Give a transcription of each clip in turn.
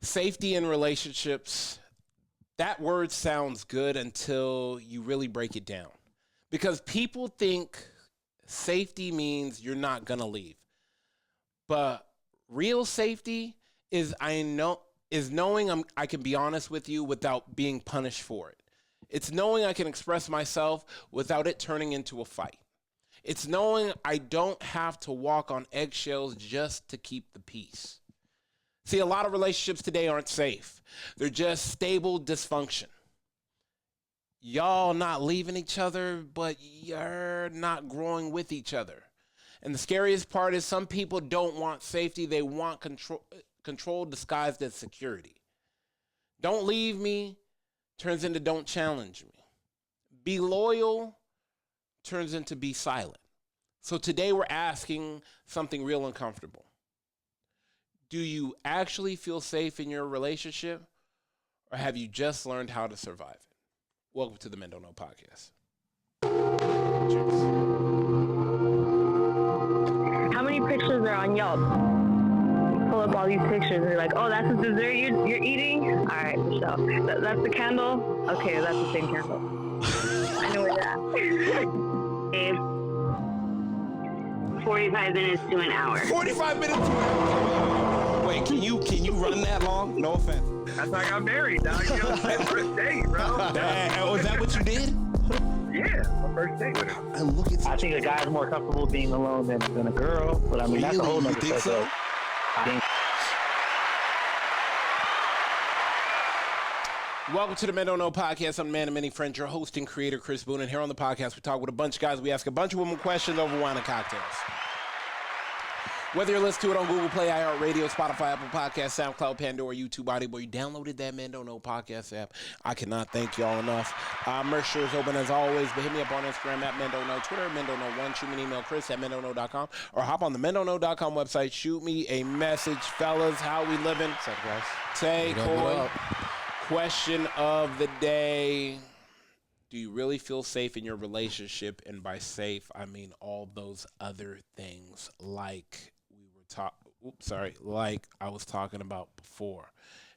Safety in relationships, that word sounds good until you really break it down. Because people think safety means you're not going to leave. But real safety is knowing I can be honest with you without being punished for it. It's knowing I can express myself without it turning into a fight. It's knowing I don't have to walk on eggshells just to keep the peace. See, a lot of relationships today aren't safe. They're just stable dysfunction. Y'all not leaving each other, but you're not growing with each other. And the scariest part is some people don't want safety. They want control disguised as security. Don't leave me turns into don't challenge me. Be loyal turns into be silent. So today we're asking something real uncomfortable. Do you actually feel safe in your relationship, or have you just learned how to survive it? Welcome to the Men Don't Know podcast. Cheers. How many pictures are on Yelp? You pull up all these pictures and you're like, oh, that's the dessert you're eating? All right, Michelle. That's the candle? Okay, that's the same candle. I know where that. 45 minutes to an hour. 45 minutes to an hour? Wait, can you run that long? No offense. That's how I got married, dog. You know, first date, bro. Was that what you did? Yeah, my first date with her. And look at I think a guy's more comfortable being alone than a girl, but I mean, that's a whole nother You think so? I think Welcome to the Men Don't Know podcast. I'm the man of many friends, your host and creator, Chris Boone. And here on the podcast, we talk with a bunch of guys. We ask a bunch of women questions over wine and cocktails. Whether you're listening to it on Google Play, iHeartRadio, Spotify, Apple Podcasts, SoundCloud, Pandora, YouTube, Audible, you downloaded that Men Don't Know podcast app. I cannot thank y'all enough. Merch store is open as always, but hit me up on Instagram at Men Don't Know, Twitter, Men Don't Know 1. Shoot me an email, Chris at mendontknow.com, or hop on the mendontknow.com website. Shoot me a message, fellas. How we living? What's up, guys? Tay, Coy. Question of the day. Do you really feel safe in your relationship? And by safe, I mean all those other things like like I was talking about before.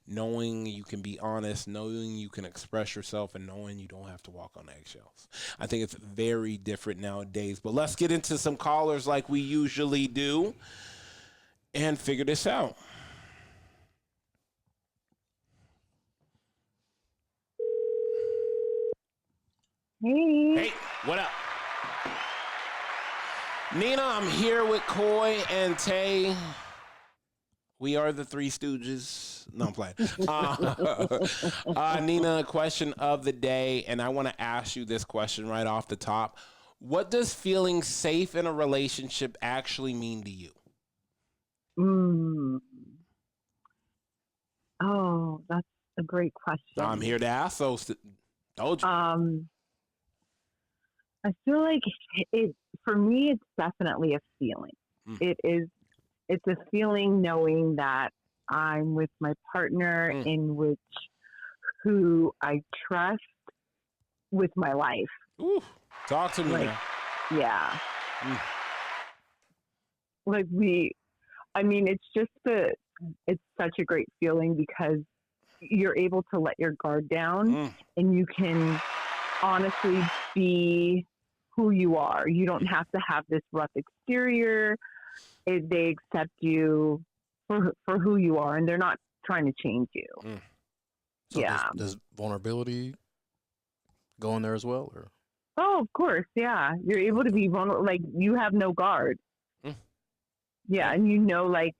Knowing you can be honest, knowing you can express yourself, and knowing you don't have to walk on eggshells. I think it's very different nowadays. But let's get into some callers like we usually do and figure this out. Hey, what up? Nina, I'm here with Coy and Tay. We are the Three Stooges. No, I'm playing. Nina, question of the day, and I want to ask you this question right off the top. What does feeling safe in a relationship actually mean to you? Oh, that's a great question. I'm here to ask those. Told you. I feel like for me, it's definitely a feeling. It's a feeling knowing that I'm with my partner in who I trust with my life. Ooh, talk to me. Like, yeah. It's such a great feeling because you're able to let your guard down and you can honestly be who you are. You don't have to have this rough exterior. They accept you for who you are, and they're not trying to change you. So yeah. Does vulnerability go in there as well? Or? Oh, of course. Yeah. You're able to be vulnerable. Like, you have no guard. Yeah. And you know, like,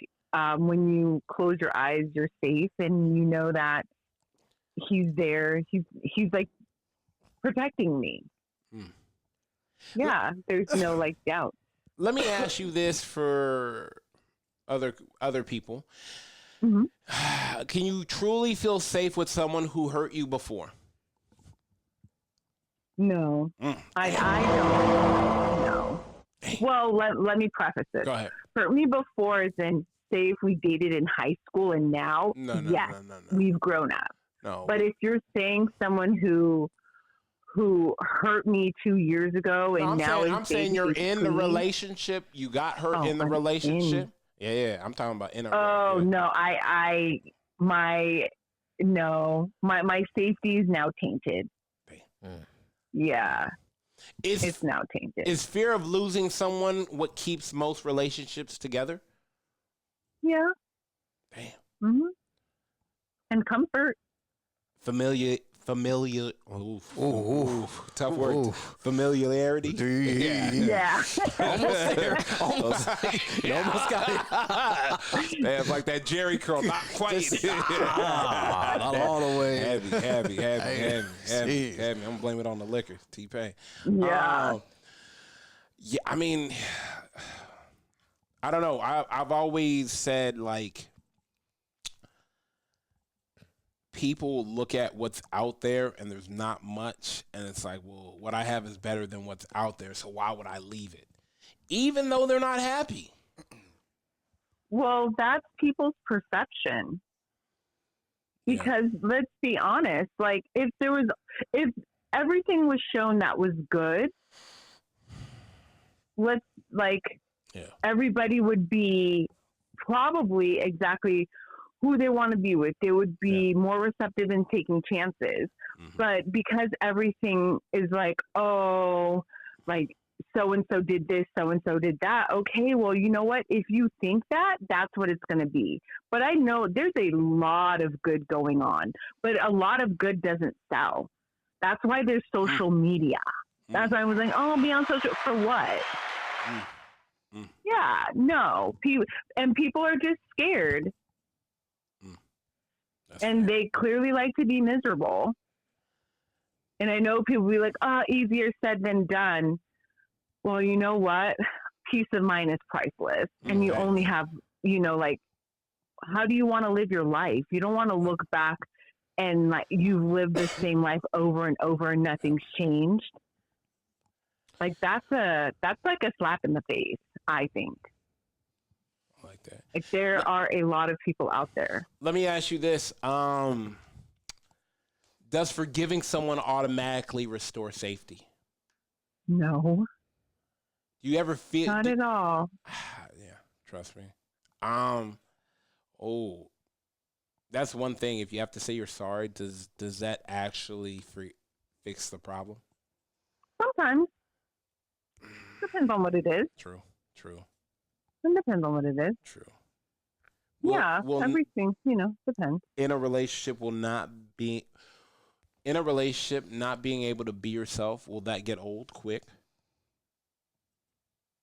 when you close your eyes, you're safe, and you know that he's there. He's like protecting me. Yeah. There's no like doubt. Let me ask you this for other people. Can you truly feel safe with someone who hurt you before? No, I don't know. Well, let me preface this. Go ahead. Hurt me before is in, say, if we dated in high school and now, yes, we've grown up. No. But if you're saying someone who hurt me 2 years ago and I'm saying you're in the relationship. You got hurt in the relationship. Yeah. I'm talking about in a. Oh no, I my safety is now tainted. Mm. Yeah, Is it's now tainted. is fear of losing someone what keeps most relationships together? Yeah. Damn. hmm And comfort. Familiar. Tough word. Oof. Familiarity. Yeah. Almost there. Almost. You Yeah. almost got it. Man, like that Jerry curl, not quite. Not all the way. Heavy. Jeez. I'm gonna blame it on the liquor, T-Pain. Yeah. Yeah, I mean, I don't know. I've always said, like, people look at what's out there and there's not much, and it's like, well, what I have is better than what's out there, so why would I leave it? Even though they're not happy. Well, that's people's perception. Because let's be honest, like if everything was shown that was good, everybody would be probably exactly who they want to be with. They would be more receptive in taking chances. Mhm. But because everything is like, oh, like so-and-so did this, so-and-so did that. Okay, well, you know what? If you think that, that's what it's going to be. But I know there's a lot of good going on, but a lot of good doesn't sell. That's why there's social media. That's why I was like, oh, I'll be on social. For what? Yeah, no. People are just scared. And they clearly like to be miserable. And I know people be like, oh, easier said than done. Well, you know what? Peace of mind is priceless. And you only have, like, how do you want to live your life? You don't want to look back and like you've lived the same life over and over and nothing's changed. Like that's like a slap in the face, I think. I like that. Like there are a lot of people out there. Let me ask you this. Does forgiving someone automatically restore safety? No. Do you ever feel Not at all. Yeah, trust me. That's one thing. If you have to say you're sorry, does that actually fix the problem? Sometimes. Depends on what it is. True. It depends on what it is. True. Everything, depends. In a relationship, not being able to be yourself, will that get old quick?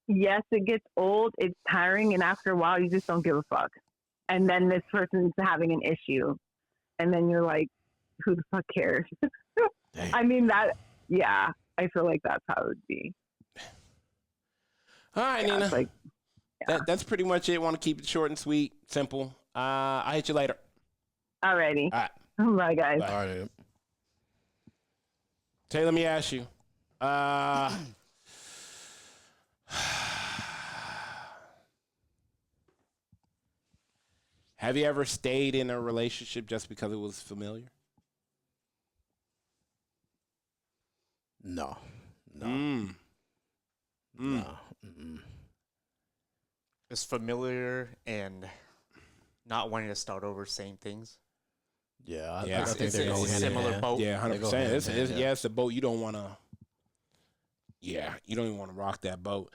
Yes, it gets old. It's tiring, and after a while, you just don't give a fuck. And then this person's having an issue, and then you're like, "Who the fuck cares?" I mean I feel like that's how it would be. All right, Nina. Like, That's pretty much it. Want to keep it short and sweet, simple. I'll hit you later. Alrighty. All right. Bye, guys. Bye. All right. Tay, let me ask you. Have you ever stayed in a relationship just because it was familiar? No. No. It's familiar and not wanting to start over, same things. Yeah, I Yeah, think it's they go a hand in similar hand. boat. Yeah, They go 100%. hand in It's hand, yeah. it's a boat you don't want to. Yeah, you don't even want to rock that boat.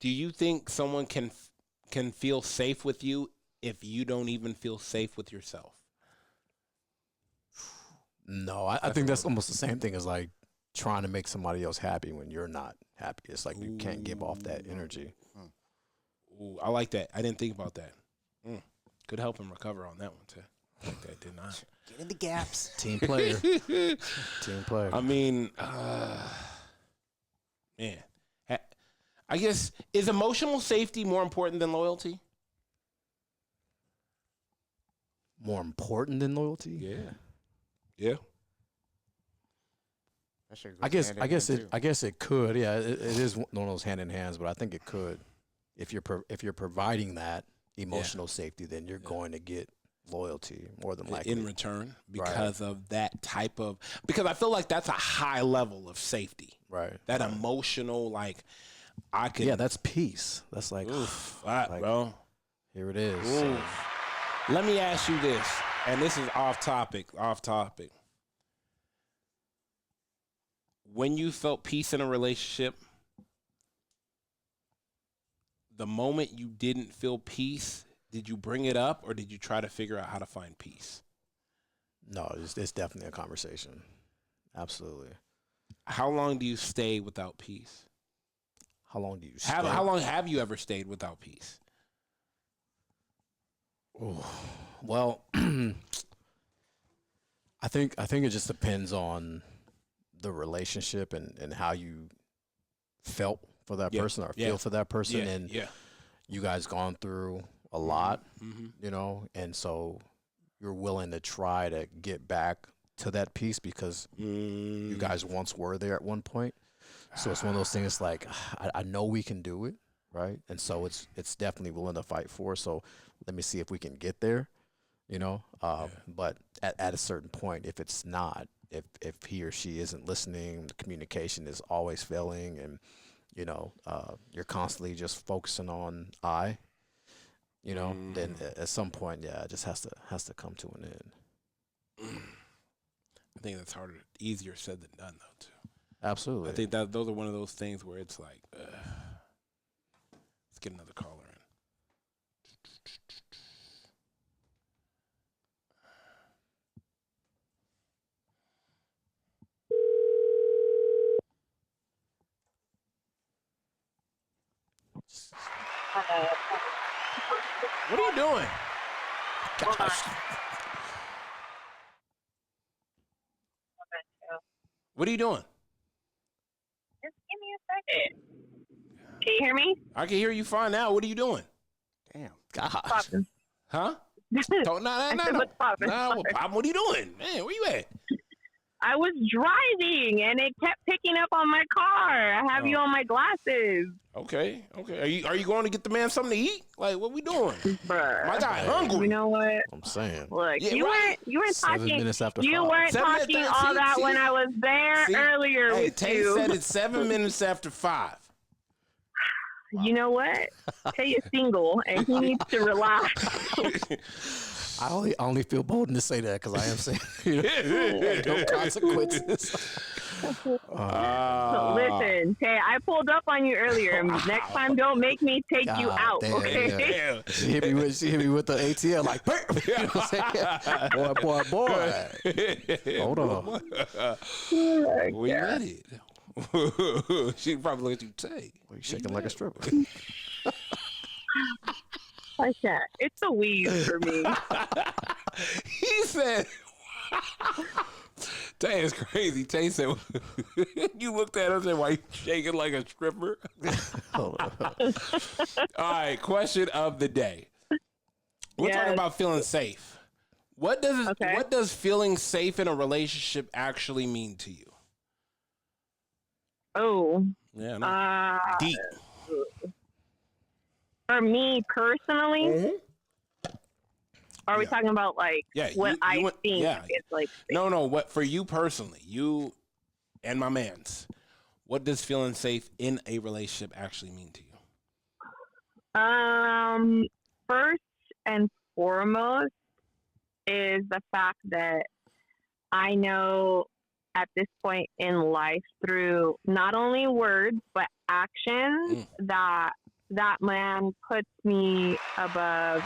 Do you think someone can feel safe with you if you don't even feel safe with yourself? No, I think that's almost the same thing as like trying to make somebody else happy when you're not happy. It's like you can't give off that energy. Ooh, I like that. I didn't think about that. Could help him recover on that one too. I like that, did not. Get in the gaps. Team player. Team player. I mean, man, I guess, is emotional safety more important than loyalty? More important than loyalty? Yeah. That shit goes I guess hand in it hand, too. I guess it could. Yeah, it is one of those hand in hands, but I think it could. If you're providing that emotional safety, then you're going to get loyalty more than likely in return because of that type of, because I feel like that's a high level of safety. Right. That emotional, like, I could. Yeah, that's peace. That's like, Oof, like, bro. Here it is. Ooh. Let me ask you this, and this is off topic. When you felt peace in a relationship, the moment you didn't feel peace, did you bring it up or did you try to figure out how to find peace? No, it's definitely a conversation. Absolutely. How long do you stay without peace? How long do you stay? How long have you ever stayed without peace? Ooh. Well, I think it just depends on the relationship and how you felt for that person or feel for that person, and you guys gone through a lot, you know, and so you're willing to try to get back to that peace because you guys once were there at one point. So it's one of those things like I know we can do it, right? And so it's definitely willing to fight for. So let me see if we can get there, you know. But at a certain point, if it's not, if he or she isn't listening, the communication is always failing, and you know, you're constantly just focusing on you know, then at some point, it just has to come to an end. I think that's easier said than done, though, too. Absolutely. I think that those are one of those things where it's like, let's get another caller in. What are you doing? Gosh. What are you doing? Just give me a second. Can you hear me? I can hear you fine now. What are you doing? Damn. Gosh. Poppin'. Huh? I No. said, what's poppin'? What are you doing? Man, where you at? I was driving and it kept picking up on my car. I have you on my glasses. Okay. Are you going to get the man something to eat? Like, what we doing? Bruh. My guy hungry. You know what? I'm saying. Look, Yeah, you right. weren't 7 talking. minutes after You 5. weren't 7 talking minutes, all that when I was there earlier Hey, with Tay you. said it's 7 minutes after 5. You know what? Tay is single and he needs to relax. I only feel bold to say that because I am saying, you know, no consequences. Listen, Tay, I pulled up on you earlier. Next time, don't make me take you God out, damn, okay? Damn. She hit me with the ATL like, you know what I'm saying? boy. Hold on. We get it. She probably let you take. You shaking like a stripper. I can't. It's a weave for me. He said, Tay is crazy. Tay said, you looked at her and said, why you shaking like a stripper? Hold on. All right, question of the day. We're talking about feeling safe. What does feeling safe in a relationship actually mean to you? Oh. Yeah, no. Deep. For me personally, are we talking about like what I think it's like? No, what for you personally, you and my man's, what does feeling safe in a relationship actually mean to you? First and foremost is the fact that I know at this point in life through not only words but actions that man puts me above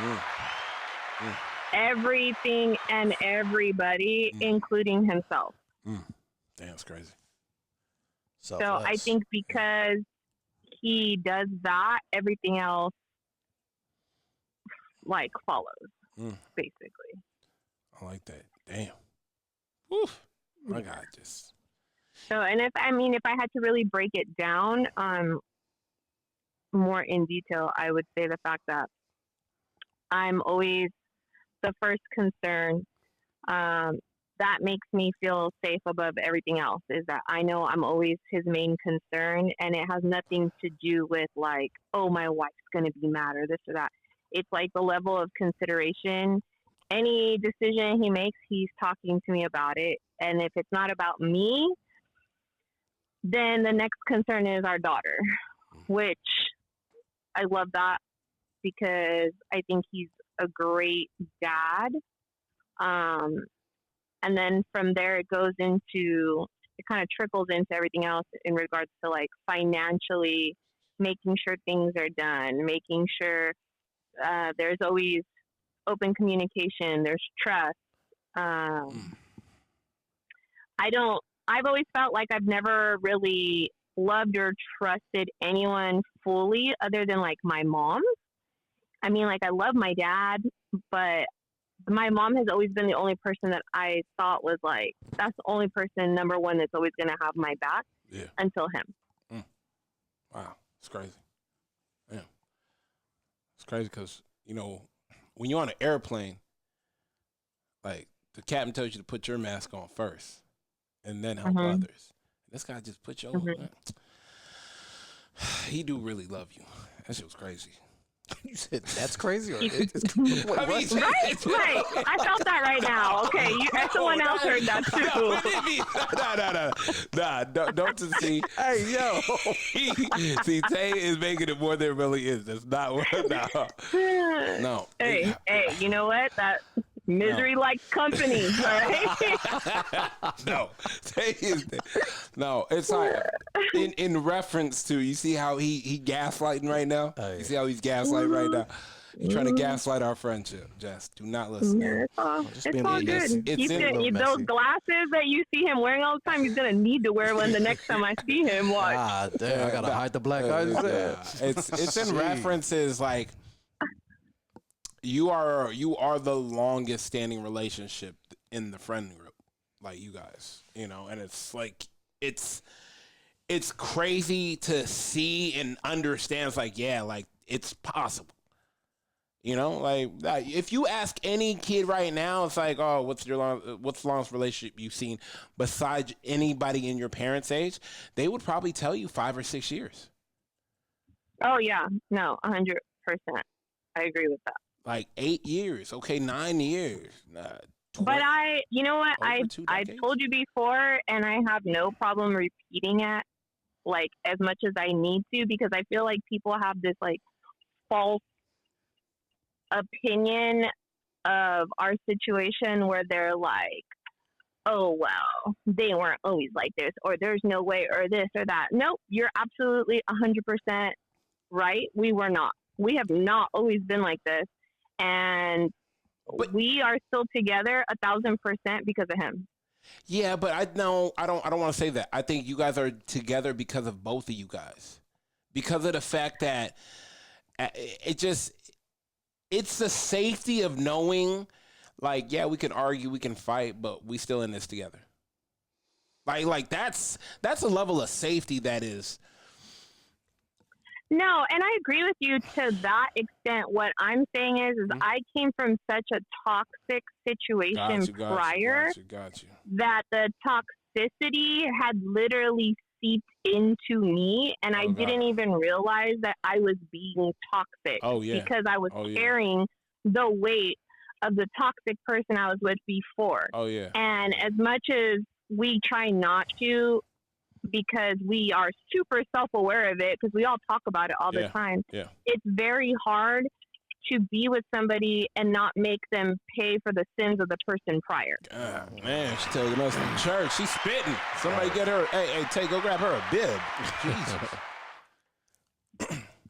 everything and everybody, including himself. Damn, that's crazy. So I think because he does that, everything else like follows, basically. I like that. Damn. Oof. My God, just. So, and if I had to really break it down, more in detail, I would say the fact that I'm always the first concern. That makes me feel safe above everything else is that I know I'm always his main concern, and it has nothing to do with like, oh, my wife's going to be mad or this or that. It's like the level of consideration. Any decision he makes, he's talking to me about it. And if it's not about me, then the next concern is our daughter, which I love that because I think he's a great dad. And then from there, it kind of trickles into everything else in regards to like financially making sure things are done, making sure there's always open communication, there's trust. I've always felt like I've never really loved or trusted anyone fully other than like my mom. I mean, like I love my dad, but my mom has always been the only person that I thought was like, that's the only person, number one, that's always going to have my back until him. Wow. It's crazy. Yeah. It's crazy because, you know, when you're on an airplane, like the captain tells you to put your mask on first and then help others. This guy just put your he do really love you. That shit was crazy. You said that's crazy? Or Right. I felt that right now. Okay, someone else heard that too. Nah, don't see. Hey, yo. See, Tay is making it more than it really is. That's not what. No. Hey, you know what? That misery likes company, all right? No. Tay is. No, it's like in reference to, you see how he gaslighting right now? You see how he's gaslighting right now? He's trying to gaslight our friendship. Just do not listen. Yeah, it's all good. It's those glasses that you see him wearing all the time, he's gonna need to wear one the next time I see him. Watch. Ah, damn! I gotta hide the black eyes. It's in references like you are the longest standing relationship in the friend group, like you guys, you know, and it's like it's crazy to see and understand. It's like, yeah, like it's possible. You know, like if you ask any kid right now, it's like, oh, what's the longest relationship you've seen besides anybody in your parents' age? They would probably tell you 5 or 6 years. Oh yeah, no, 100%. I agree with that. Like 8 years, okay, 9 years. 20, but you know what? I told you before, and I have no problem repeating it, like as much as I need to, because I feel like people have this like false opinion of our situation where they're like, oh well, they weren't always like this, or there's no way, or this or that. Nope, you're absolutely 100% right. We were not. We have not always been like this, and we are still together 1,000% because of him. Yeah, but I don't want to say that. I think you guys are together because of both of you guys, because of the fact that it's the safety of knowing, like, yeah, we can argue, we can fight, but we still in this together. Like that's a level of safety that is. No, and I agree with you to that extent. What I'm saying is I came from such a toxic situation prior that the toxicity had literally seeped into me, and I didn't even realize that I was being toxic because I was carrying the weight of the toxic person I was with before. And as much as we try not to, because we are super self-aware of it, because we all talk about it all the time, it's very hard to be with somebody and not make them pay for the sins of the person prior. God, man, she's taking us to church. She's spitting. Somebody get her. Hey, Tay, go grab her a bib. Jesus.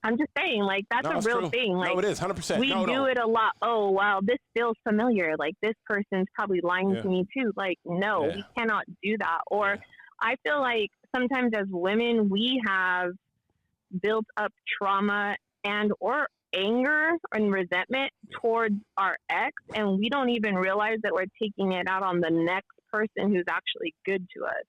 I'm just saying, like, that's a real thing. Like, no, it is 100%. We do it a lot. Oh, wow, this feels familiar. Like, this person's probably lying to me too. Like, no, we cannot do that. Or I feel like sometimes as women, we have built up trauma and or anger and resentment towards our ex, and we don't even realize that we're taking it out on the next person who's actually good to us.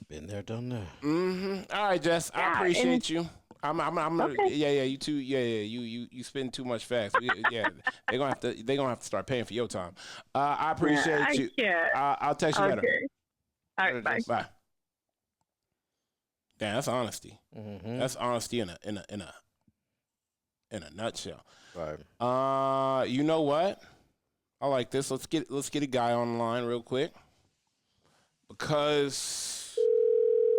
Been there, done that. All right, Jess, I appreciate you. I'm you too. You spend too much facts. They're gonna have to start paying for your time. I appreciate you. I'll text you later. All right, bye. Bye. Damn, that's honesty. That's honesty in a nutshell. Right. You know what? I like this. Let's get a guy on the line real quick, because Because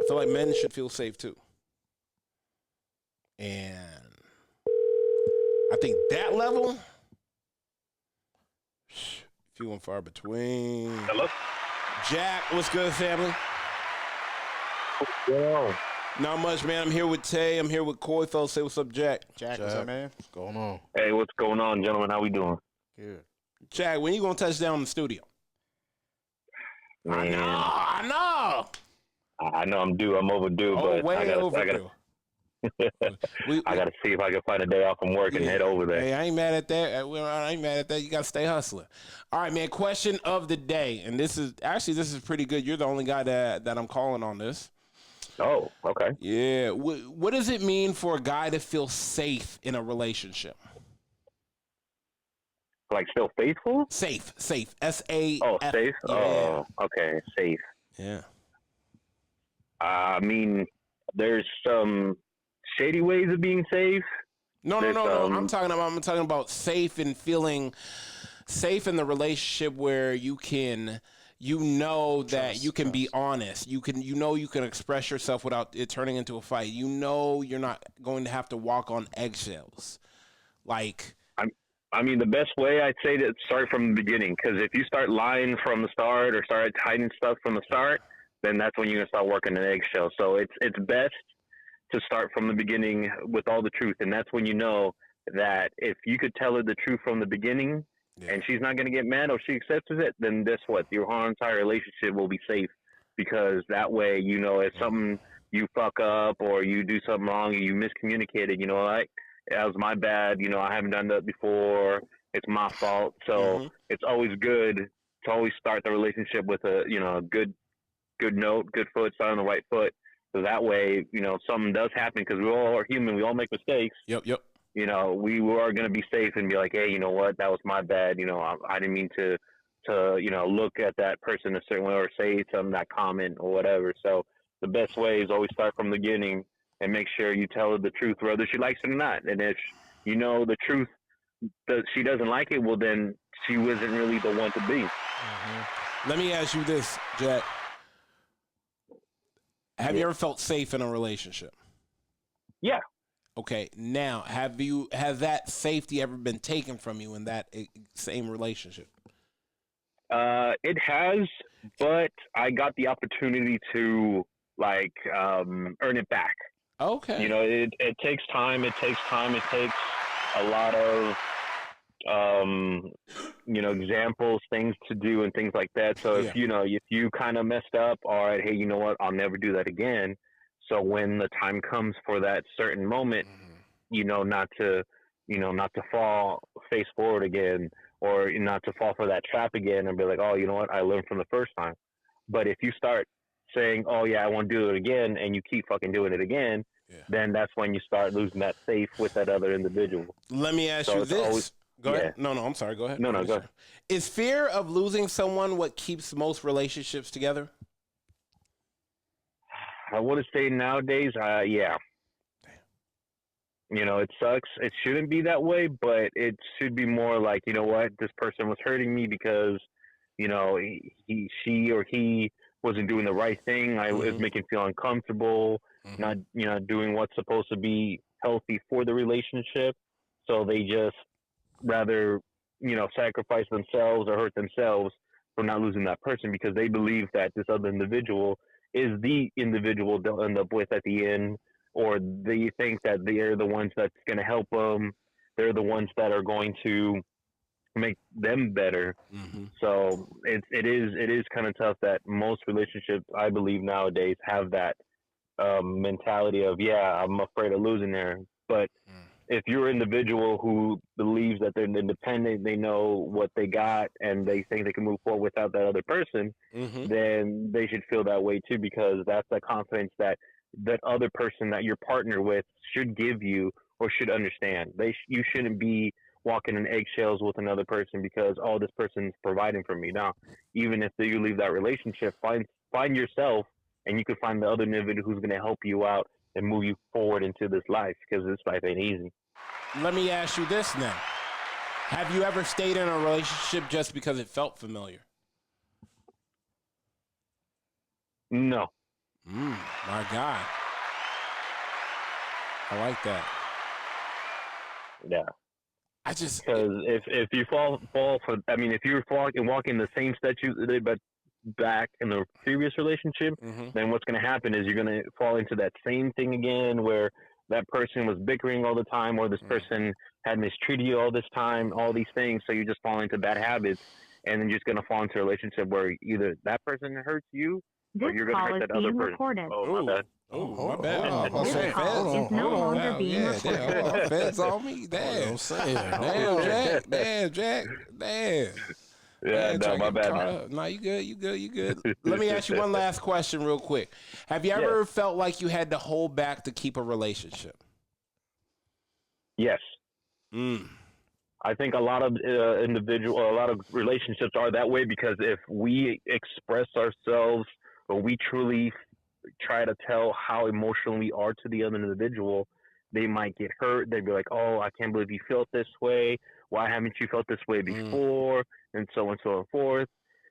I feel like men should feel safe too. And I think that level, few and far between. Hello? Jack, what's good, family? Yo. Not much, man. I'm here with Tay. I'm here with Coy. Fellas, say what's up, Jack. Jack, what's up, man? What's going on? Hey, what's going on, gentlemen? How we doing? Good. Jack, when you gonna touch down in the studio? Man, I know. I know I'm due. I'm overdue, Oh, but way I gotta overdue. I gotta see if I can find a day off from work and head over there. Hey, I ain't mad at that. Well, I ain't mad at that. You gotta stay hustling. All right, man. Question of the day, and this is pretty good. You're the only guy that I'm calling on this. Oh, okay. Yeah. What does it mean for a guy to feel safe in a relationship? Like still faithful? Safe. S-A-F. Oh, safe? Yeah. Oh, okay. Safe. Yeah. I mean, there's some shady ways of being safe. No. I'm talking about safe and feeling safe in the relationship where you know that you can be honest. You can express yourself without it turning into a fight. You know you're not going to have to walk on eggshells. Like, I mean, the best way I'd say to start from the beginning, because if you start lying from the start or start hiding stuff from the start, then that's when you're gonna start working an eggshell. So it's best to start from the beginning with all the truth, and that's when you know that if you could tell her the truth from the beginning, and she's not gonna get mad or she accepts it, then guess what? Your whole entire relationship will be safe, because that way you know if something you fuck up or you do something wrong or you miscommunicated, you know, like that was my bad. You know, I haven't done that before. It's my fault. So it's always good to always start the relationship with a good note, good foot, start on the right foot. So that way, you know, something does happen because we all are human. We all make mistakes. Yep. You know, we are going to be safe and be like, hey, you know what? That was my bad. You know, I didn't mean to, you know, look at that person a certain way or say something, that comment or whatever. So the best way is always start from the beginning and make sure you tell her the truth, whether she likes it or not. And if you know the truth that she doesn't like it, well, then she wasn't really the one to be. Let me ask you this, Jack. Have you ever felt safe in a relationship? Yeah. Okay. Now, has that safety ever been taken from you in that same relationship? It has, but I got the opportunity to earn it back. Okay. You know, it takes time. It takes a lot of, you know, examples, things to do and things like that. So if you kind of messed up, all right, hey, you know what? I'll never do that again. So when the time comes for that certain moment, you know, not to fall face forward again, or not to fall for that trap again and be like, oh, you know what? I learned from the first time. But if you start saying, oh yeah, I won't do it again, and you keep fucking doing it again, then that's when you start losing that faith with that other individual. Let me ask you this. Go ahead. No, I'm sorry. Go ahead. No, go ahead. Is fear of losing someone what keeps most relationships together? I want to say nowadays, yeah. You know, it sucks. It shouldn't be that way, but it should be more like, you know what, this person was hurting me because, you know, she or he wasn't doing the right thing. I was making me feel uncomfortable, not, you know, doing what's supposed to be healthy for the relationship. So they just rather, you know, sacrifice themselves or hurt themselves for not losing that person because they believe that this other individual is the individual they'll end up with at the end, or they think that they're the ones that's going to help them. They're the ones that are going to make them better. So it is kind of tough that most relationships, I believe nowadays, have that mentality of, yeah, I'm afraid of losing her. But if you're an individual who believes that they're independent, they know what they got, and they think they can move forward without that other person, then they should feel that way too, because that's the confidence that that other person that you're partnered with should give you or should understand. You shouldn't be walking in eggshells with another person because, oh, this person's providing for me. Now, even if you leave that relationship, find yourself, and you can find the other individual who's going to help you out and move you forward into this life, because this life ain't easy. Let me ask you this now. Have you ever stayed in a relationship just because it felt familiar? No. My God. I like that. Yeah. I just because if you fall for, I mean, if you're walking the same steps you did, but back in the previous relationship, then what's going to happen is you're going to fall into that same thing again, where that person was bickering all the time, or this person had mistreated you all this time, all these things. So you just fall into bad habits, and then you're just going to fall into a relationship where either that person hurts you, or you're going to hurt that other person. Recorded. Oh, my bad. Oh, my bad. This call is no longer being recorded. Feds on me. Damn. Damn, Jack. Damn. Yeah, no, my bad. No, you good. Let me ask you one last question real quick. Have you ever felt like you had to hold back to keep a relationship? Yes. I think a lot of a lot of relationships are that way, because if we express ourselves, or we truly try to tell how emotional we are to the other individual, they might get hurt. They'd be like, "Oh, I can't believe you felt this way. Why haven't you felt this way before?" And so on and so forth.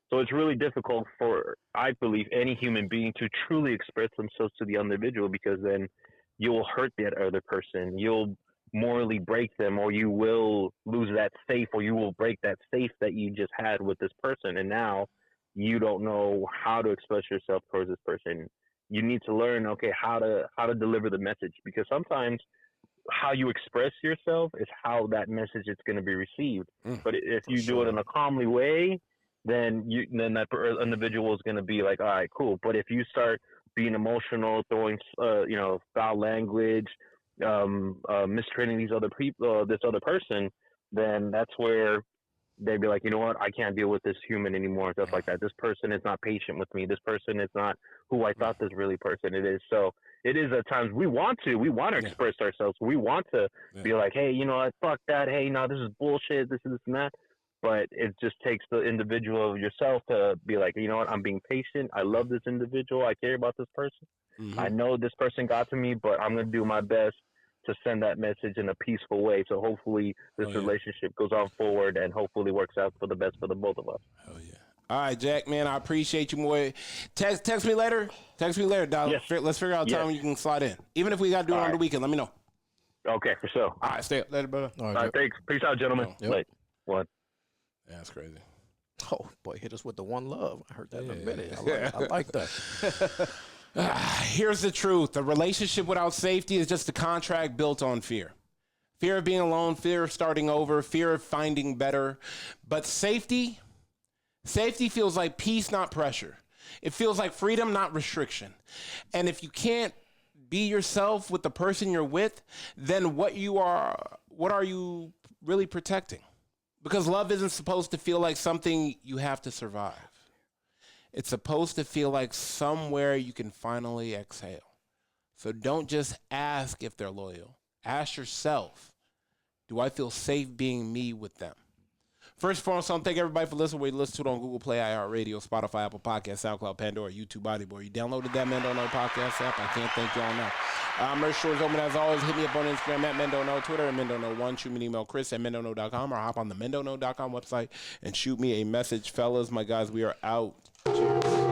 So it's really difficult for, I believe, any human being to truly express themselves to the individual, because then you'll hurt that other person. You'll morally break them, or you will lose that faith, or you will break that faith that you just had with this person. And now you don't know how to express yourself towards this person. You need to learn, how to deliver the message, because sometimes how you express yourself is how that message is going to be received. But if you do it in a calmly way, then that individual is going to be like, all right, cool. But if you start being emotional, throwing foul language, mistreating these other people, this other person, then that's where they'd be like, you know what, I can't deal with this human anymore, and stuff like that. This person is not patient with me. This person is not who I thought this really person it is. So it is at times we want to express ourselves. We want to be like, hey, you know what, fuck that. Hey, no, this is bullshit. This and that. But it just takes the individual yourself to be like, you know what, I'm being patient. I love this individual. I care about this person. I know this person got to me, but I'm going to do my best to send that message in a peaceful way. So hopefully this relationship goes on forward and hopefully works out for the best for the both of us. Oh, yeah. All right, Jack, man, I appreciate you more. Text me later. Dog. Yes. Let's figure out a time when you can slide in. Even if we got to do it on the weekend, let me know. Okay, for sure. All right, stay up. Later, brother. All right, thanks. Peace out, gentlemen. Late. One. Yeah, that's crazy. Oh, boy, hit us with the one love. I heard that in a minute. I like that. Here's the truth. A relationship without safety is just a contract built on fear. Fear of being alone, fear of starting over, fear of finding better. But safety feels like peace, not pressure. It feels like freedom, not restriction. And if you can't be yourself with the person you're with, then what are you really protecting? Because love isn't supposed to feel like something you have to survive. It's supposed to feel like somewhere you can finally exhale. So don't just ask if they're loyal. Ask yourself, do I feel safe being me with them? First and foremost, thank everybody for listening. We listen to it on Google Play, iHeartRadio, Spotify, Apple Podcasts, SoundCloud, Pandora, YouTube, Body Boy. You downloaded that Men Don't Know podcast app. I can't thank y'all enough. Merch store is open as always. Hit me up on Instagram at Men Don't Know, Twitter at Men Don't Know 1. Shoot me an email, Chris at mendontknow.com, or hop on the mendontknow.com website and shoot me a message. Fellas, my guys, we are out. Cheers.